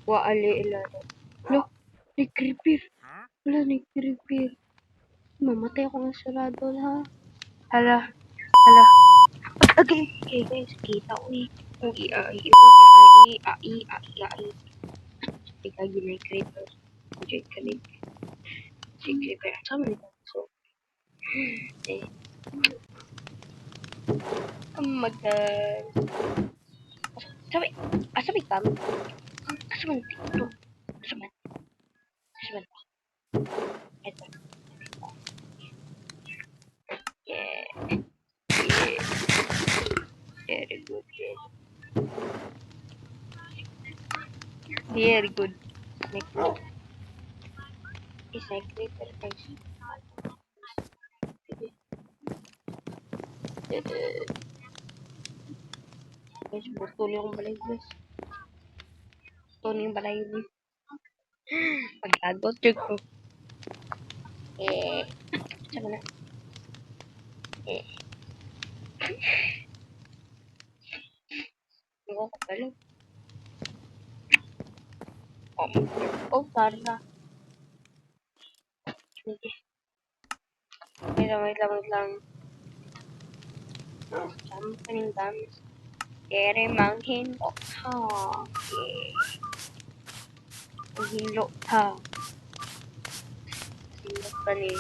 Waali ilaro. No, nag-repair. Wala, nag-repair. Mamatay ako ng sarado ha. Hala. Okay, guys, kita ko eh. Kung i-ai. Ika ginay creators. Enjoy ka rin. Si creeper. Sama nito. So, eh. Sabi ka. Asaman dito. Asaman. Ito. Yeah. Very good. Very good. Next. Is a creeper guys. Guys, buto niyo akong balay guys. Buto niyo yung balay guys. Paglagot ko. Sama na. Ako ko pala. Tara. Sige. Wait lang. Sama ka rin dami. Kere manghin o ha. Hinlo ha. Hinlo ka ni.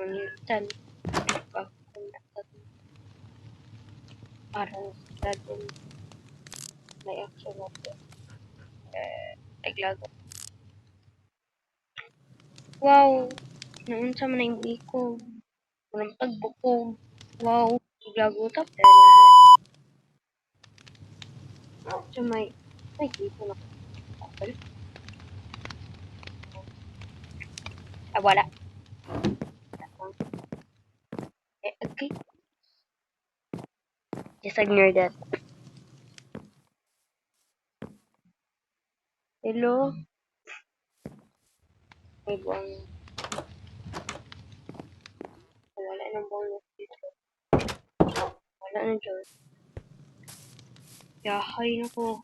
Manitan. Parang sila din. May action natin. Naglago. Wow. Naunsa man na yung biko. Walang pagbukog. Wow. Naglago tap. So may biko na. Wala. Okay. Just ignore that. Hello? May buwang. Wala nang buwang dito. Wala na dyan. Yahay na ko.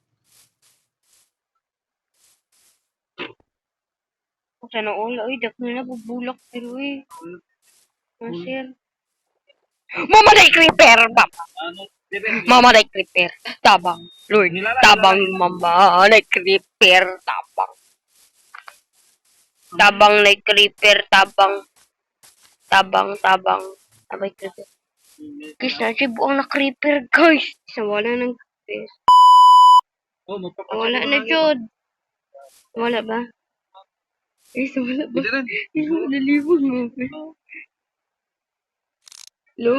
Sana all. Uy, dak na bubulak. Pero eh. Masir. Mama day creeper! Mama day creeper. Tabang. Lord. Tabang mama day creeper. Tabang. Tabang day creeper. Tabang. Abay creeper. Guys, nasa buong na creeper, guys. Wala ng creeper. Wala na, Jod. Wala ba? Guys, wala ba? Guys, nalibog mo. Hello?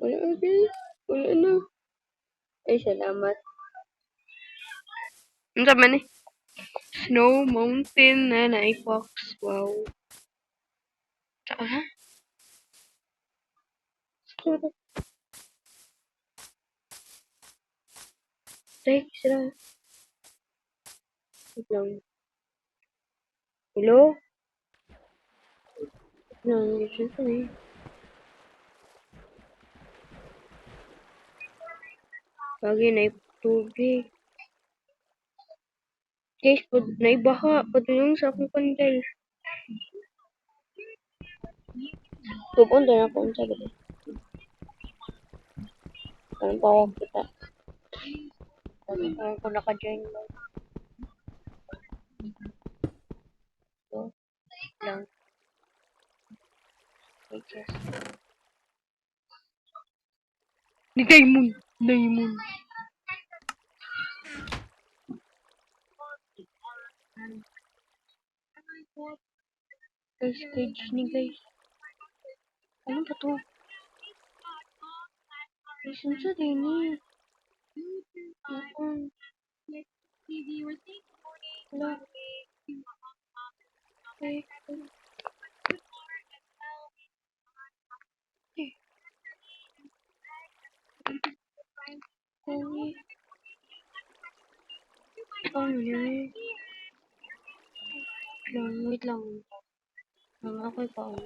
Wala na, guys. Wala na. Ay, salamat. Ano naman eh? Snow Mountain na Fox. Wow. Saan ha? Ay, sira. Wait lang. Hello? Nandiyan ka eh. Lagi na tubig. Guys, naibaha. Padulong sa akong kandal. Tubon doon ako ang sabi. Ano pa ako kita? Ano ko naka-join mo? So, lang. Ni Diamond. Guys, cage ni guys. Ano ba to? Listen sa din eh. Wala. Wait lang. Ako'y pa lang.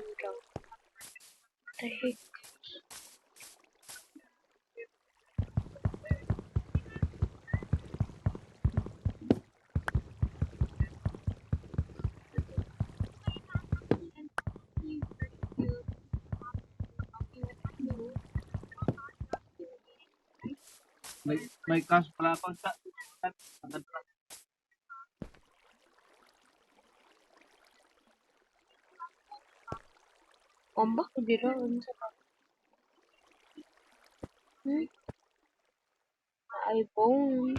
the heck? May cash pala ako sa Ombak ko dira unsa ba? Hmm? iPhone.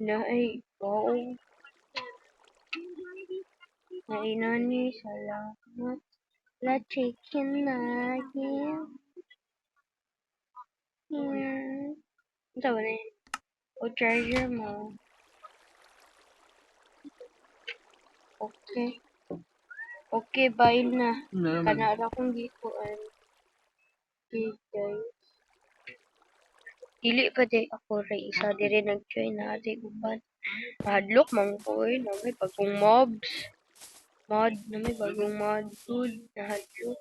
Na iPhone. Na inani salamat. La chicken nugget. Here. Unsa ba na? O charger mo. Okay. Okay, bye na. Kana ra kong gikuan. Okay, guys. Dili pa di ako ray isa diri nag-join na ati uban. Hadlok man ko na may bagong mobs. Na may bagong mod food. Nahadlok.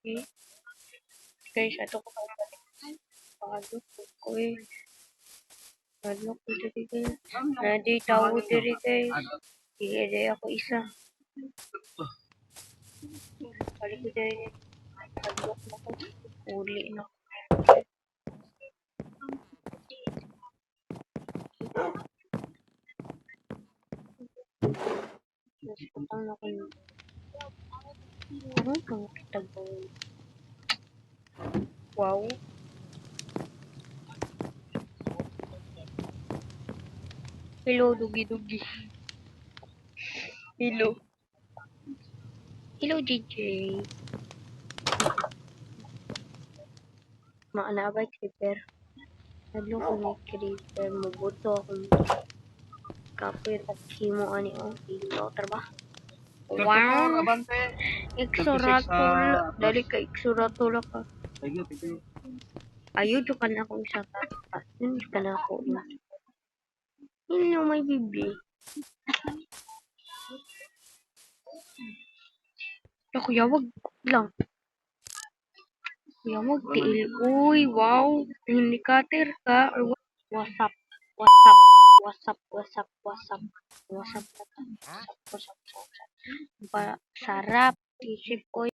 Okay. Guys, ato ko pang balik. Hadlok ko Hadlok ko diri guys. Nadi tao diri guys. Dili di ako isa. Balik ko diri. Hadlok na ko. Uli na ko. Mas putang na ko. Ano kang kitagong? Wow. Hello, dugi-dugi. Hello. Hello, DJ. Maanabay creeper. Hadlo ko may creeper. Mabuto akong kapoy at himo ani o. Filter ba? Wow. Abante. Exoratul. Dali ka exoratul ka. Thank you. Ayaw dyan ka na akong isa tata. Yun ka na ako. Hello, my baby. Ako yawag lang. Yawag tiil. Uy, wow. Indikator ka. Or WhatsApp. WhatsApp. WhatsApp. WhatsApp. WhatsApp. WhatsApp. WhatsApp. WhatsApp. WhatsApp. Sarap. Isip ko